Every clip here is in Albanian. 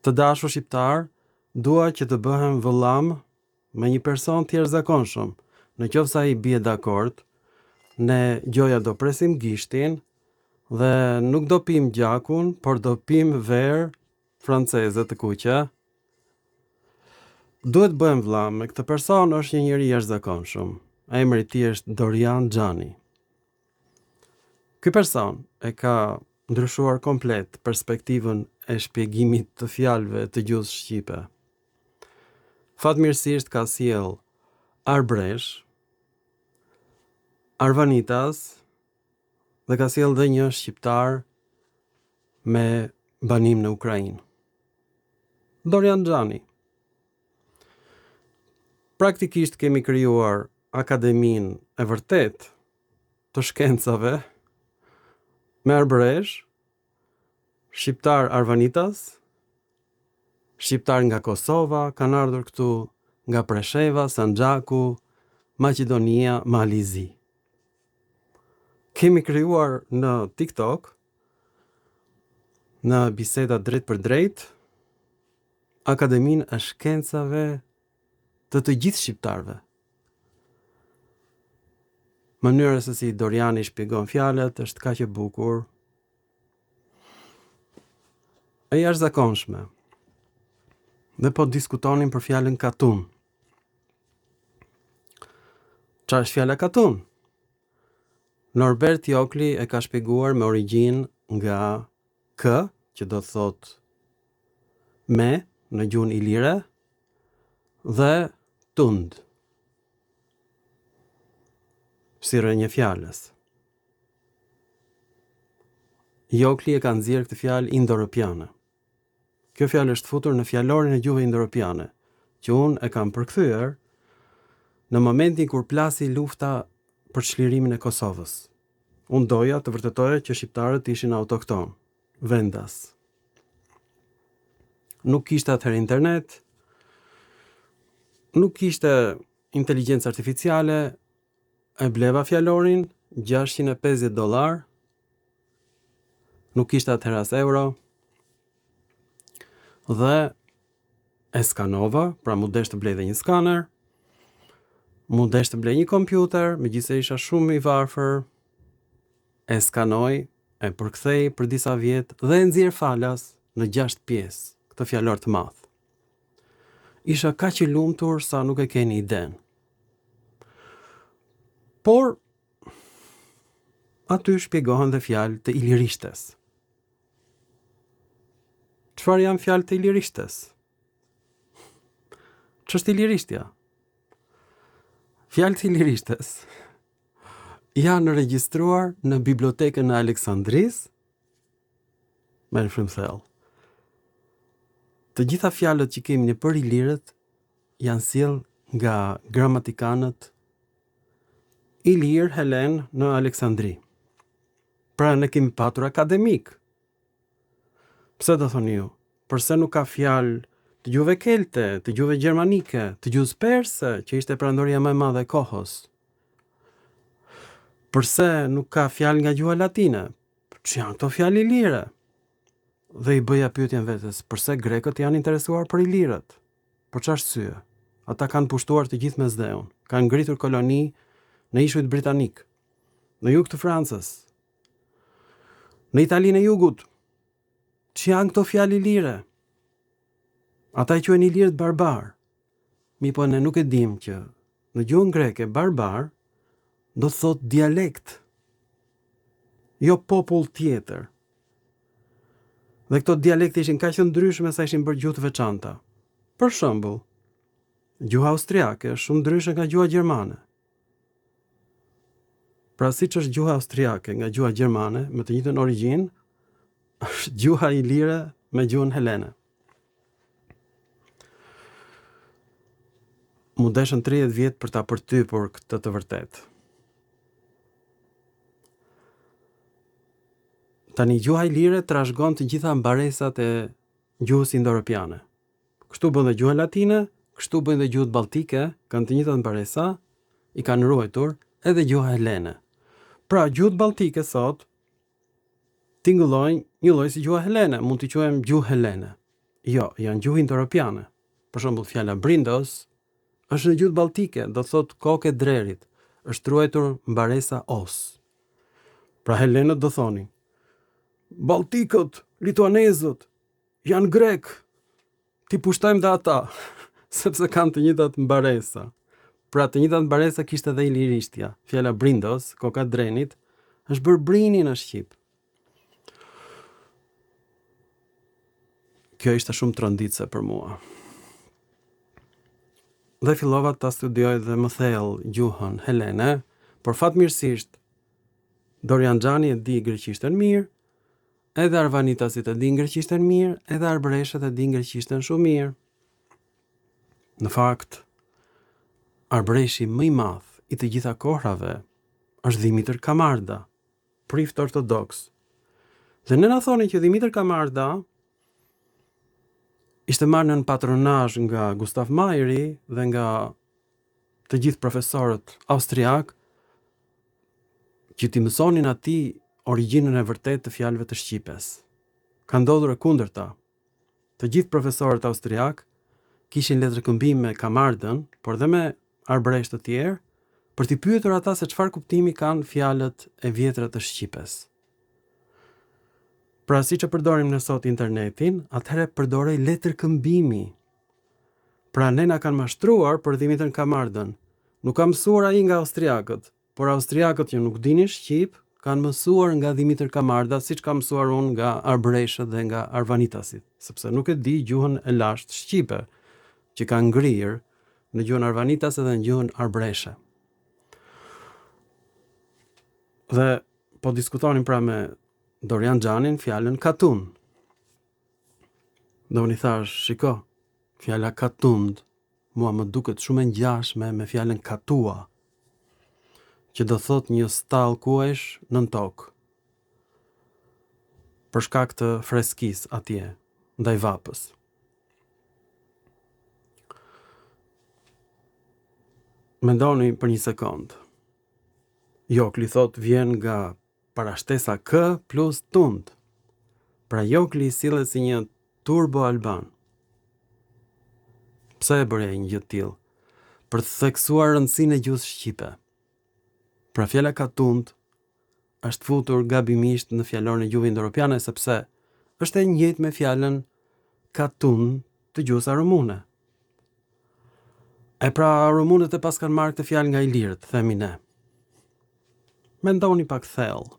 Të dashur shqiptar, dua që të bëhem vëllam me një person të jashtëzakonshëm. Në qoftë se ai bie dakord, ne gjoja do presim gishtin dhe nuk do pim gjakun, por do pim verë franceze të kuqe. Duhet bëhem vëllam me këtë person, është një njeri jashtëzakonshëm. Emri i tij është Dorian Xhani. Ky person e ka ndryshuar komplet perspektivën e shpjegimit të fjalëve të gjuhës shqipe. Fatmirësisht ka sjell Arbresh, Arvanitas dhe ka sjell dhe një shqiptar me banim në Ukrainë. Dorian Xhani. Praktikisht kemi krijuar akademinë e vërtet të shkencave me Arbresh, shqiptar Arvanitas, shqiptar nga Kosova, kanë ardhur këtu nga Presheva, Sanxhaku, Maqedonia, Malizi. Kemi krijuar në TikTok, në biseda drejt për drejt, akademinë e shkencave të gjithë shqiptarëve. Mënyra se si Doriani shpjegon fjalët është kaq e bukur. E jashtëzakonshme. Dhe po diskutonin për fjalën katun. Çfarë është fjala katun? Norbert Jokli e ka shpjeguar me origjinë nga k, që do të thotë me në gjuhën ilire, dhe tund, si rrënjë fjalës. Jokli e ka nxjerrë këtë fjalë indo-europiane. Kjo fjalë është futur në fjalorin e gjuhëve indo-europiane, që unë e kam përkthyer në momentin kur plasi lufta për çlirimin e Kosovës. Unë doja të vërtetoja që shqiptarët ishin autokton, vendas. Nuk kishte atëherë internet, nuk kishte inteligjencë artificiale, e bleva fjalorin $650, nuk kishte atëherë as euro, dhe e skanova, pra mu desh të blej dhe një skaner, mu desh të blej një kompjuter, megjithëse isha shumë i varfër, e skanoj, e përkthej për disa vjet dhe e nxjerr falas në 6 pjesë këtë fjalor të madh. Isha kaq i lumtur sa nuk e keni iden. Por aty shpjegohen dhe fjalë të ilirishtes. Çfarë janë fjalë të ilirishtes? Ç'është ilirishtja? Fjalët e ilirishtes janë regjistruar në bibliotekën e Aleksandrisë, me frymthell. Të gjitha fjalët që kemi në për ilirët janë sjell nga gramatikanët Ilir Helen në Aleksandri. Pra ne kemi patur akademik. Pse do thoni ju? Përse nuk ka fjalë të gjuhëve kelte, të gjuhëve gjermanike, të gjuhës perse, që ishte perandoria më e madhe e kohës? Përse nuk ka fjalë nga gjuha latine? Që janë këto fjalë ilire? Dhe i bëja pyetjen vetes, përse grekët janë interesuar për ilirët? Për çfarë arsye? Ata kanë pushtuar të gjithë Mesdheun, kanë ngritur koloni në ishujt britanik, në jug të Francës, në Italinë e Jugut. Që janë këto fjalë ilire? Ata i quajnë ilirët barbar. Mi po ne nuk e dim që në gjuhën greke barbar do të thotë dialekt, jo popull tjetër. Dhe këto dialekte ishin kaq të ndryshme sa ishin bërë gjuhë të veçanta. Për shembull, gjuha austriake është shumë ndryshe nga gjuha gjermane. Pra siç është gjuha austriake nga gjuha gjermane me të njëjtën origjinë, është gjuha ilire me gjuhën helene. Mu deshën 30 vjet për ta përtypur këtë të vërtetë. Tani gjuha ilire trashëgon të gjitha mbaresat e gjuhës indo-europiane. Kështu bën dhe gjuha latine, kështu bën dhe gjuhët balltike, kanë të njëjtat mbaresa, i kanë ruajtur edhe gjuha helene. Pra gjuhët balltike sot tingëllojnë një lloj si gjuha helene, mund t'i quajmë gjuhë helene. Jo, janë gjuhë indo-europiane. Për shembull, fjala brindos është në gjuhë balltike, do thot kokë e drerit, është ruajtur mbaresa os. Pra helenët do thonin, Balltikët, lituanezët, janë grek, ti pushtojmë dhe ata, sepse kanë të njëjtat mbaresa. Pra të njëjtat mbaresa kishte edhe ilirishtja. Fjala brindos, koka e drenit, është bërë brini në shqip. Kjo ishte shumë tronditse për mua. Dhe fillova ta studioj dhe më thellë gjuhën helene, por fatmirësisht Dorian Xhani e di greqishten mirë, edhe arvanitasit e din greqishten mirë, edhe arbëreshët e din greqishten shumë mirë. Në fakt, arbëreshi më i madh i të gjitha kohrave është Dimitër Kamarda, prift ortodoks. Dhe ne na thonin që Dimitër Kamarda ishte marrë në patronazh nga Gustav Mahleri dhe nga të gjithë profesorët austriak që t'i mësonin atij origjinën e vërtetë të fjalëve të shqipes. Ka ndodhur e kundërta. Të gjithë profesorët austriak kishin letërkëmbim me Kamardën, por dhe me arbëresh të tjerë, për t'i pyetur ata se çfarë kuptimi kanë fjalët e vjetra të shqipes. Pra si që përdorim në sot internetin, atëherë përdorej letërkëmbimi. Pra ne na kanë mashtruar për Dimitër Kamardën. Nuk ka mësuar ai nga austriakët, por austriakët që nuk dinin shqip, kanë mësuar nga Dimitër Kamarda, siç kam mësuar unë nga arbëreshët dhe nga arvanitasit, sepse nuk e di gjuhën e lashtë shqipe, që kanë ngrirë në gjuhën arvanitase dhe në gjuhën arbëreshe. Dhe po diskutonin pra me Dorian Xhanin fjalën katun. Dhe unë i thash, shiko, fjala katund mua më duket shumë e ngjashme me fjalën katua, që do thot një stall kuajsh nën tokë, për shkak të freskisë atje, ndaj vapës. Mendoni për një sekond. Jokli thot vjen nga parashtesa k plus tund. Pra Jokli sillet si një turbo alban. Pse e bëre një gjë të tillë? Për të theksuar rëndësinë e gjuhës shqipe. Pra fjala katund është futur gabimisht në fjalorin e gjuhëve indo-europiane sepse është e njëjtë me fjalën katun të gjuhës rumune. E pra rumunët e pas kanë marrë këtë fjalë nga ilirët, themi ne. Mendoni pak thellë.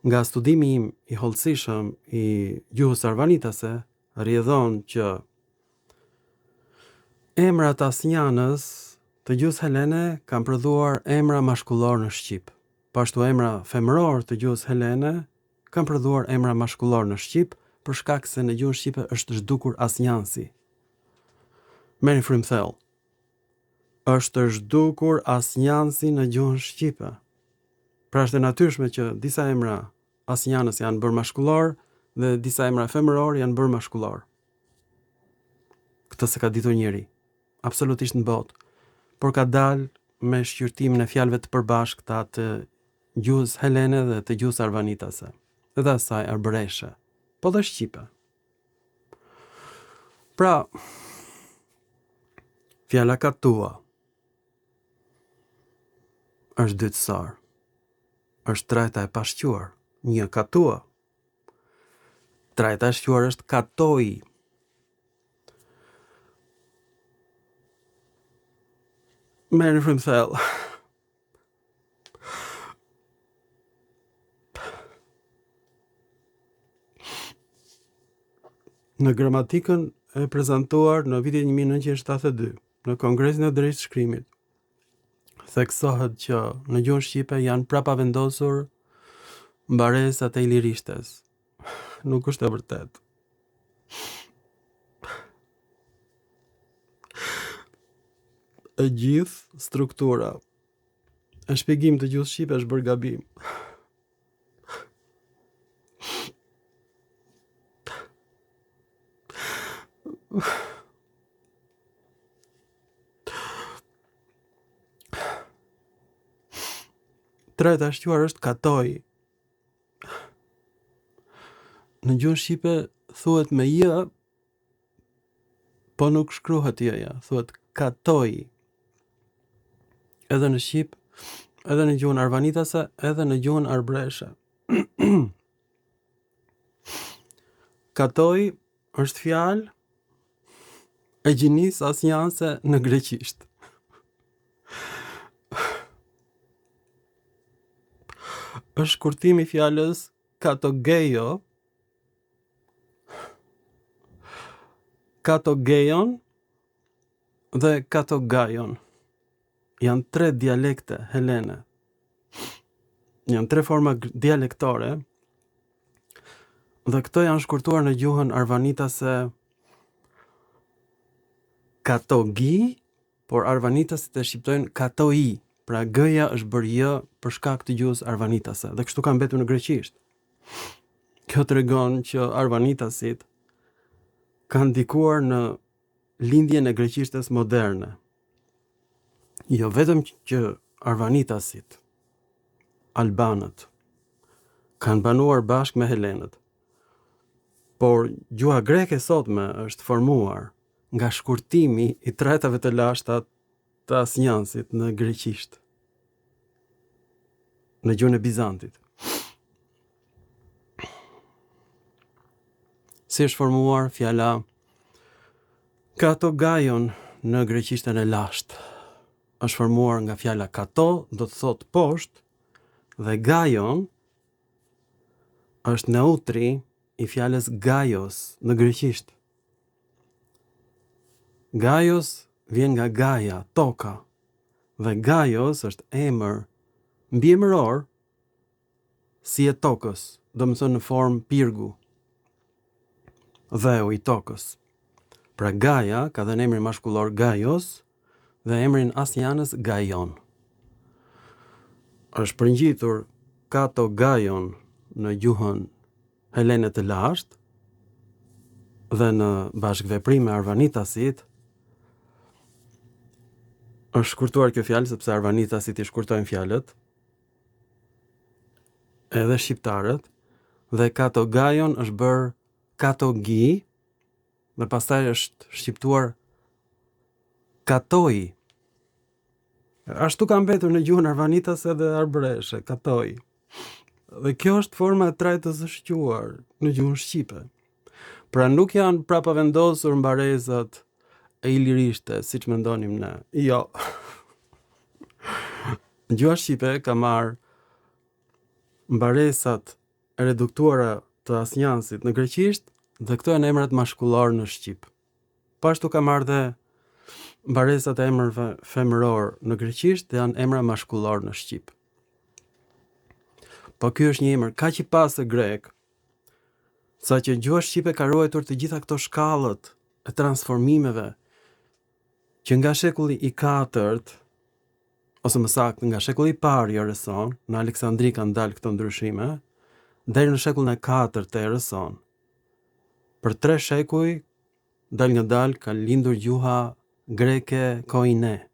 Nga studimi im i hollësishëm i gjuhës arvanitase, rrjedhon që emrat asnjanës të gjuhës helene kanë prodhuar emra mashkullor në shqip. Pashtu emra femëror të gjuhës helene kanë prodhuar emra mashkullor në shqip për shkak se në gjuhën shqipe është zhdukur asnjansi. Merrni frym thellë. Është zhdukur asnjansi në gjuhën shqipe. Pra është e natyrshme që disa emra asnjanës janë bërë mashkullor dhe disa emra femëror janë bërë mashkullor. Këtë se ka ditur njeri, absolutisht në botë, por ka dalë me shqyrtimin e fjalëve të përbashkëta të gjuhës helene dhe të gjuhës arvanitase, dhe asaj arbëreshe, po dhe shqipe. Pra, fjala katua është dytësar, është trajta e pashquar, një katua. Trajta e shquar është katoi. Merrni frym thellë. Në gramatikën e prezantuar në vitin 1972, në Kongresin e Drejtë Shkrimit, theksohet që në gjuhën shqipe janë prapavendosur mbaresat e ilirishtes. Nuk është e vërtetë. E gjithë struktura e shpjegim të gjuhës shqipe është bërë gabim. Trajta e shquar është katoi. në gjuhën shqipe thuhet me j, po nuk shkruhet j-ja, thuhet katoi. Edhe në shqip, edhe në gjuhën arvanitase, edhe në gjuhën arbreshe. Katoi është fjalë e gjinisë asnjanse në greqisht. Është shkurtimi i fjalës katogeio, katogeion dhe katogaion. Janë 3 dialekte helene. Janë 3 forma dialektore. Dhe këto janë shkurtuar në gjuhën arvanitase katogi, por arvanitasit e shqiptojnë katoi. Pra g-ja është bërë j për shkak të gjuhës arvanitase. Dhe kështu ka mbetur në greqisht. Kjo tregon që arvanitasit kanë ndikuar në lindjen e greqishtes moderne. Jo vetëm që arvanitasit, albanët, kanë banuar bashkë me helenët, por gjuha greke sotme është formuar nga shkurtimi i trajtave të lashta të asnjansit në greqisht, në gjuhën e Bizantit. Si është formuar fjala katogaion në greqishtën e lashtë? Është formuar nga fjala kato, do të thotë poshtë, dhe gaion është neutri i fjalës gaios në greqisht. Gaios vjen nga Gaia, toka, dhe gaios është emër mbiemëror si e tokës, do të thonë në formë pirgu, dheu i tokës. Pra Gaia ka dhënë emrin mashkullor Gaios dhe emrin asnjanës Gaion. Është përngjitur katogaion në gjuhën helene të lashtë dhe në bashkëveprim me arvanitasit. Është shkurtuar kjo fjalë sepse arvanitasit i shkurtojnë fjalët, edhe shqiptarët, dhe katogaion është bërë katogi dhe pastaj është shqiptuar katoi. Ashtu ka mbetur në gjuhën arvanitase dhe arbreshe, katoi. Dhe kjo është forma e trajtës së shquar në gjuhën shqipe. Pra nuk janë prapavendosur mbarezat e ilirishte, siç mendonim ne. Jo. Gjuha shqipe ka marrë mbaresat e reduktuara të asnjansit në greqisht dhe këto janë emrat mashkullor në shqip. Po ashtu ka marrë dhe mbaresat e emrave femëror në greqisht dhe janë emra mashkullor në shqip. Po ky është një emër kaq i pastë grek, saqë gjuha shqipe ka ruajtur të gjitha këto shkallët e transformimeve që nga shekulli i 4, ose më saktë nga shekulli i parë i erës sonë, në Aleksandri kanë dalë këto ndryshime, deri në shekullin e 4 të erës sonë. Për 3 shekuj, dal nga dal ka lindur gjuha greke koine,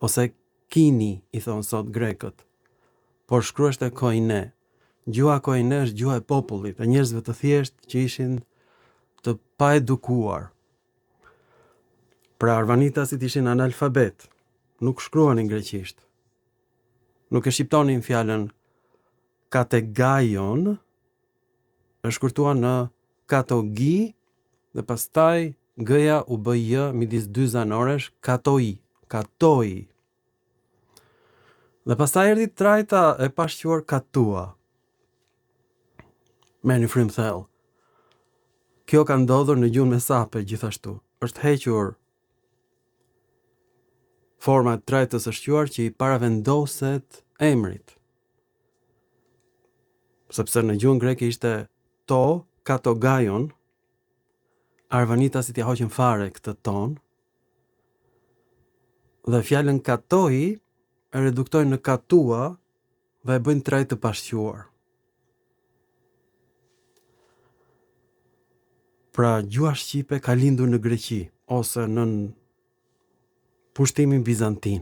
ose kini i thonë sot grekët, por shkruheshte koine. Gjuha koine është gjuha e popullit, e njerëzve të thjeshtë që ishin të paedukuar. Pra arvanitasit ishin analfabet, nuk shkruanin greqisht. Nuk e shqiptonin fjalën kategaion, e shkurtuan në katogi dhe pastaj g-ja u bë j midis 2 zanoresh, katoi. Dhe pastaj erdhi trajta e pashquar katua. Me një frymë thellë. Kjo ka ndodhur në gjuhën mesape gjithashtu. Është hequr forma e trajtës së shquar që i paravendoset emrit. Sepse në gjuhën greke ishte to, katogaion, arvanitasit ja hoqën fare këtë ton, dhe fjalën katoi e reduktojnë në katua dhe e bëjnë trajt të pashquar. Pra gjuha shqipe ka lindur në Greqi ose në pushtimin bizantin.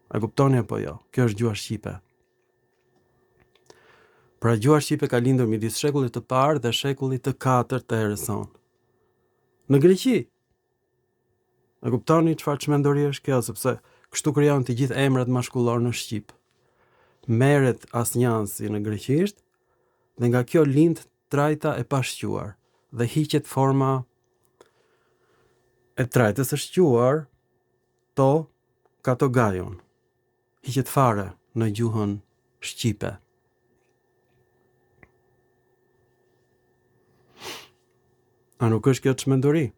A kuptoni apo jo? Kjo është gjuha shqipe. Pra gjuha shqipe ka lindur midis shekullit të parë dhe shekullit të 4 të erës sonë. Në Greqi. E kuptoni çfarë çmendori është kjo, sepse kështu krijohen të gjithë emrat mashkullor në shqip. Merret asnjansi në greqisht dhe nga kjo lind trajta e pashquar dhe hiqet forma e trajtës së shquar to katogajon. Hiqet fare në gjuhën shqipe. A nuk është kjo çmendori?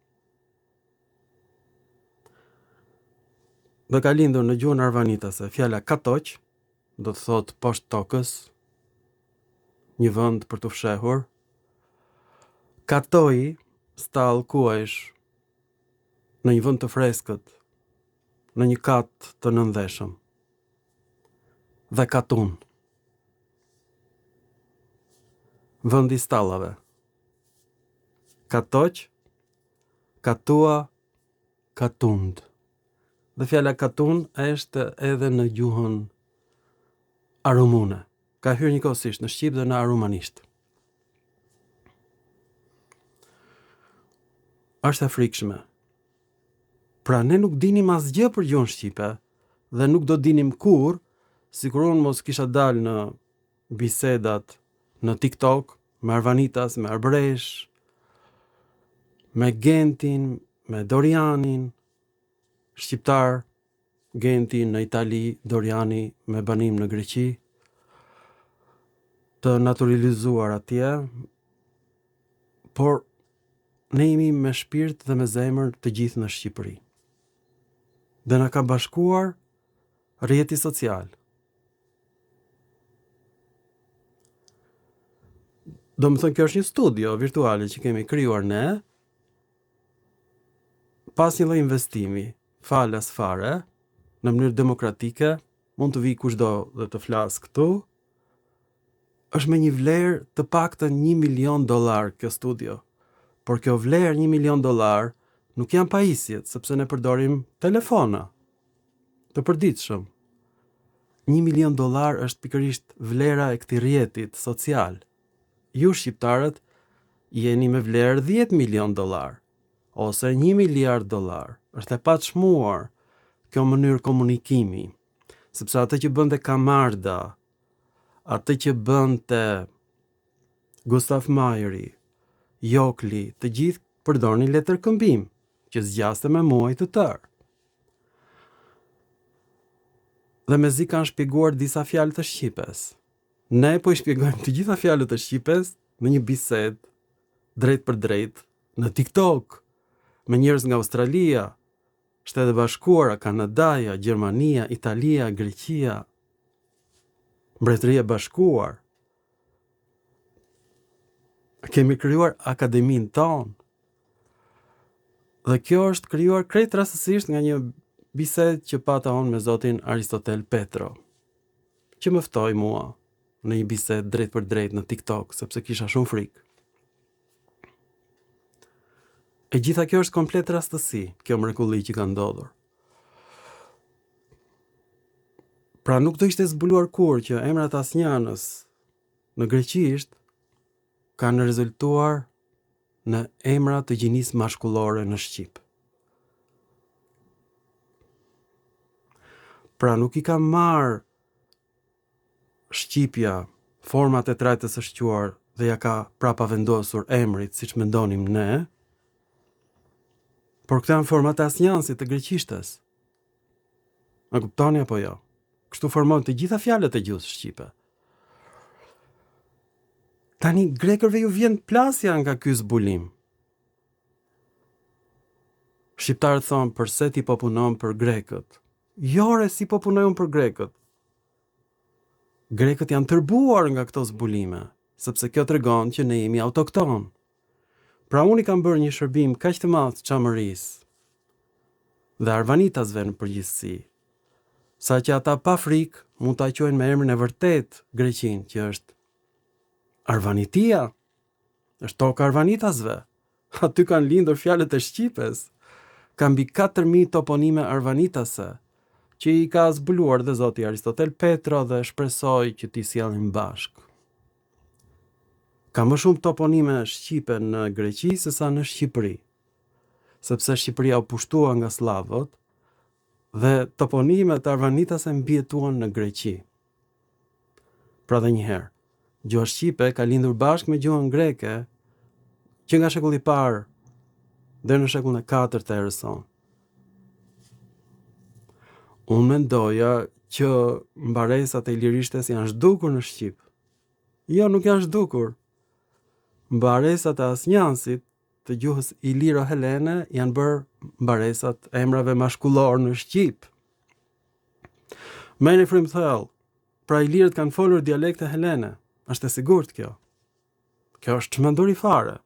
Dhe ka lindur në gjuhën arvanitase fjala katoq, do të thotë poshtë tokës, një vend për të fshehur. Katoi, stall kuajsh, në një vend të freskët, në një kat të nëndheshëm. Dhe katun, vendi i stallave. Katoq, katua, katund. Dhe fjala katun është edhe në gjuhën arumune. Ka hyrë njëkohësisht në shqip dhe në arumanisht. Është e frikshme. Pra ne nuk dinim asgjë për gjuhën shqipe dhe nuk do dinim kur, sikur unë mos kisha dalë në bisedat në TikTok me Arvanitas, me Arbresh, me Gentin, me Dorianin, shqiptar, Genti në Itali, Doriani me banim në Greqi, të naturalizuar atje, por ne jemi me shpirt dhe me zemër të gjithë në Shqipëri. Dhe na ka bashkuar rrjeti social. Do më thënë kjo është një studio virtuale që kemi krijuar ne, pas një lloj investimi, falas fare, në mënyrë demokratike, mund të vi kushdo dhe të flas këtu, është me një vlerë të paktën $1 milion kjo studio. Por kjo vlerë $1 milion nuk janë pajisjet, sepse ne përdorim telefona të përditshëm. $1 milion është pikërisht vlera e këtij rrjetit social. Ju shqiptarët jeni me vlerë $10 milion ose $1 miliard. Është e paçmuar kjo mënyrë komunikimi, sepse atë që bënte Kamarda, atë që bënte Gustav Mahleri, Jokli, të gjithë përdornin letërkëmbim, që zgjaste me muaj të tërë. Dhe mezi kanë shpjeguar disa fjalë të shqipes. Ne po I shpjegojmë të gjitha fjalët e shqipes në një bisedë drejt për drejt në TikTok me njerëz nga Australia, Shtetet e Bashkuara, Kanadaja, Gjermania, Italia, Greqia, Mbretëria e Bashkuar. Kemi krijuar akademinë tonë. Dhe kjo është krijuar krejt rastësisht nga një bisedë që pata unë me zotin Aristotel Petro, që më ftoi mua në një bisedë drejt për drejt në TikTok, sepse kisha shumë frikë. E gjitha kjo është komplet rastësi, kjo mrekulli që ka ndodhur. Pra nuk do ishte zbuluar kur që emrat asnjanës në greqisht kanë rezultuar në emra të gjinisë mashkullore në shqip. Pra nuk I ka marrë shqipja format e trajtës së shquar dhe ja ka prapa vendosur emrit siç mendonim ne, por këta janë format e asnjansit të greqishtes. A kuptoni apo jo? Kështu formojnë të gjitha fjalët e gjuhës shqipe. Tani grekërve ju vjen plasja nga ky zbulim. Shqiptarët thonë përse ti po punon për grekët. Jore si po punojnë për grekët. Grekët janë tërbuar nga këto zbulime, sepse kjo tregon që ne jemi autokton. Pra unë I kam bërë një shërbim kaq të madh çamërisë dhe arvanitasve në përgjithësi, sa që ata pa frikë mund ta quajnë me emrin e vërtet Greqinë, që është Arvanitia, është toka arvanitasve. Aty kanë lindur fjalët e shqipes. Ka mbi 4000 toponime arvanitase, që I ka zbuluar dhe zoti Aristotel Petro dhe shpresoj që t'i sjellin bashkë. Ka më shumë toponime shqipe në Greqi se sa në Shqipëri, sepse Shqipëria u pushtua nga slavët dhe toponimet arvanitase mbjetuan në Greqi. Pra dhe njëherë, gjuha shqipe ka lindur bashkë me gjuhën greke që nga shekulli i parë deri në shekullin e 4 të erës sonë. Unë mendoja që mbaresat e ilirishtes janë zhdukur në Shqip. Jo, nuk janë zhdukur. Mbaresat e asnjansit të gjuhës iliro-helene janë bërë mbaresat e emrave mashkullor në Shqip. Merrni frym thellë. Pra ilirët kanë folur dialekte helene. Është e sigurt kjo. Kjo është çmenduri fare.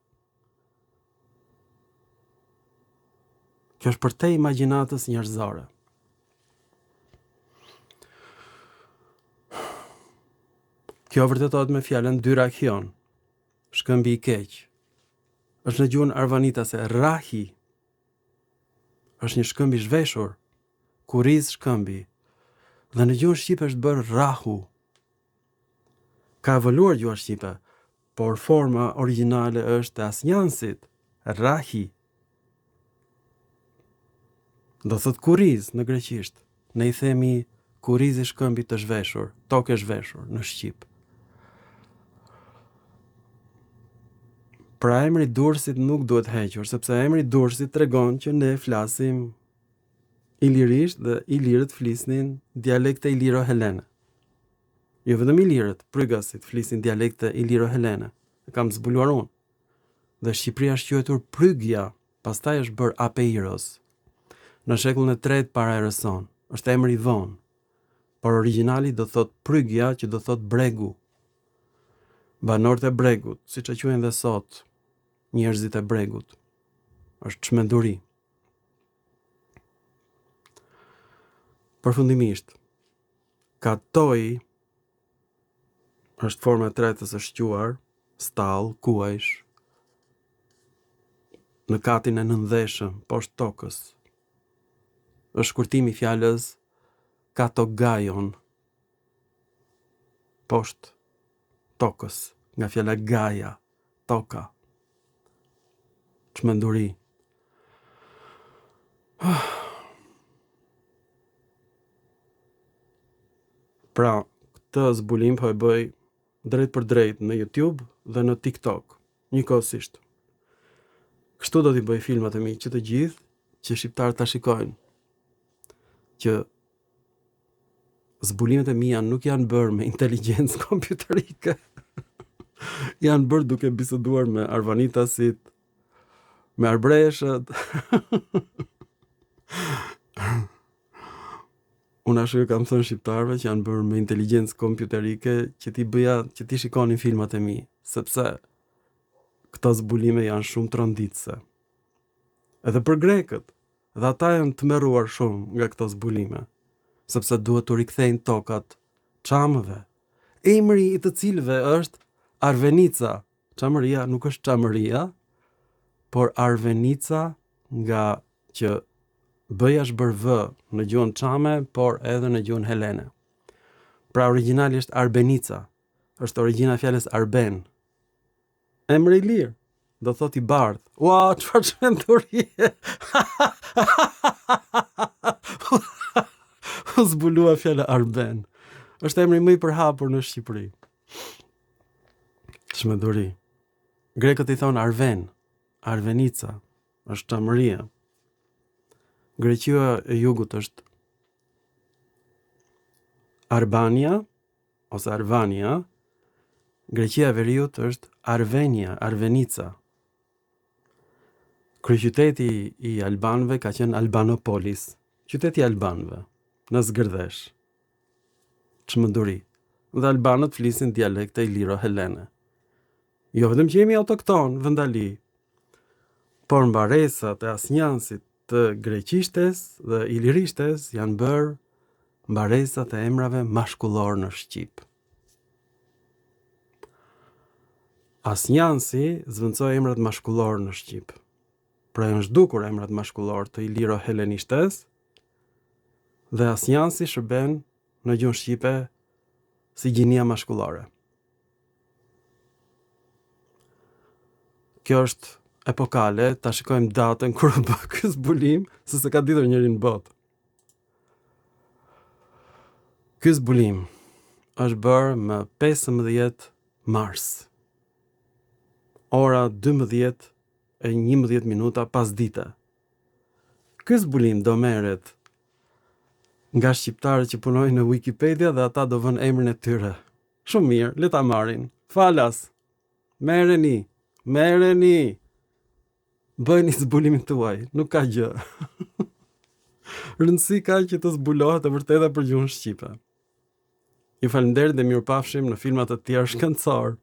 Kjo është përtej imagjinatës njerëzore. Kjo vërtetohet me fjalën dyrakion, shkëmbi i keq. Është në gjuhën arvanitase rahi. Është një shkëmb i zhveshur, kuriz shkëmbi. Dhe në gjuhën shqipe është bërë rahu. Ka evoluar gjuha shqipe, por forma origjinale është e asnjansit, rahi. Do thot kuriz në greqisht. Ne i themi kurizi shkëmbi të zhveshur, tokë e zhveshur në Shqip. Pra emri Durrësit nuk duhet hequr, sepse emri Durrësit tregon që ne flasim ilirisht dhe ilirët flisnin dialekte iliro-helene. Jo vetëm ilirët, prygasit flisin dialekte iliro-helene. E kam zbuluar unë. Dhe Shqipëria është quajtur Prygja, pastaj është bërë Apeiros. Në shekullin e 3 para erës sonë, është emri i vonë. Por origjinali do thot Prygja, që do thot bregu. Banorët e bregut, siç e quajnë dhe sot njerëzit e bregut. Është çmenduri. Përfundimisht, katoi është forma e tretë e së shquar, stall, kuajsh, në katin e nëndheshëm, poshtë tokës. Është shkurtimi i fjalës katogaion, poshtë tokës, nga fjala gaia, toka. Çmenduri. Pra, këtë zbulim po e bëj drejt për drejt në YouTube dhe në TikTok, njëkohësisht. Kështu do t'i bëj filmat e mi që të gjithë, që shqiptarët ta shikojnë. Që zbulimet e mia nuk janë bërë me inteligjencë kompjuterike. Janë bërë duke biseduar me arvanitasit, me arbreshët. Unë ashtu kam thënë shqiptarëve që janë bërë me inteligjencë kompjuterike që ti shikonin filmat e mi, sepse këto zbulime janë shumë tronditëse. Edhe për grekët, dhe ata janë të merruar shumë nga këto zbulime, sepse duhet të rikthejnë tokat çamëve, emri i të cilëve është Arvenica. Çamëria nuk është çamëria, por Arvenica nga që bëja është bërë vë në gjuhën çame, por edhe në gjuhën helene. Pra origjinali është Arbenica, është origjina e fjalës Arben. Emri i lirë, do thot i bardh. Ua, çfarë çmendurie! U zbulua fjala Arben. Është emri më i përhapur në Shqipëri. Çmenduri. Grekët i thonë Arven, Arvenica, është çamëria. Greqia e jugut është Arbania ose Arvania. Greqia e veriut është Arvenia, Arvenica. Kryeqyteti i albanëve ka qenë Albanopolis, qyteti i albanëve, në Zgërdesh. Çmenduri. Dhe albanët flisin dialekte iliro-helene. Jo vetëm që jemi autokton, vendali, por mbaresat e asnjansit të greqishtes dhe ilirishtes janë bërë mbaresat e emrave mashkullor në Shqip. Asnjansi zvendçoi emrat mashkullor në Shqip. Pra janë zhdukur emrat mashkullor të iliro-helenishtes dhe asnjansi shërben në gjuhën shqipe si gjinia mashkullore. Kjo është epokale, ta shikojmë datën kur u bë ky zbulim, se s'e ka ditur njëri në botë. Ky zbulim është bërë më 15 mars. Ora 12:11 pas dite. Ky zbulim do merret nga shqiptarët që punojnë në Wikipedia dhe ata do vënë emrin e tyre. Shumë mirë, le ta marrin. Falas. Merreni. Bëjni zbulimin tuaj, nuk ka gjë. Rëndësi ka që të zbulohet e vërteta për gjuhën shqipe. Ju falenderoj dhe mirupafshim në filma të tjerë shkencor.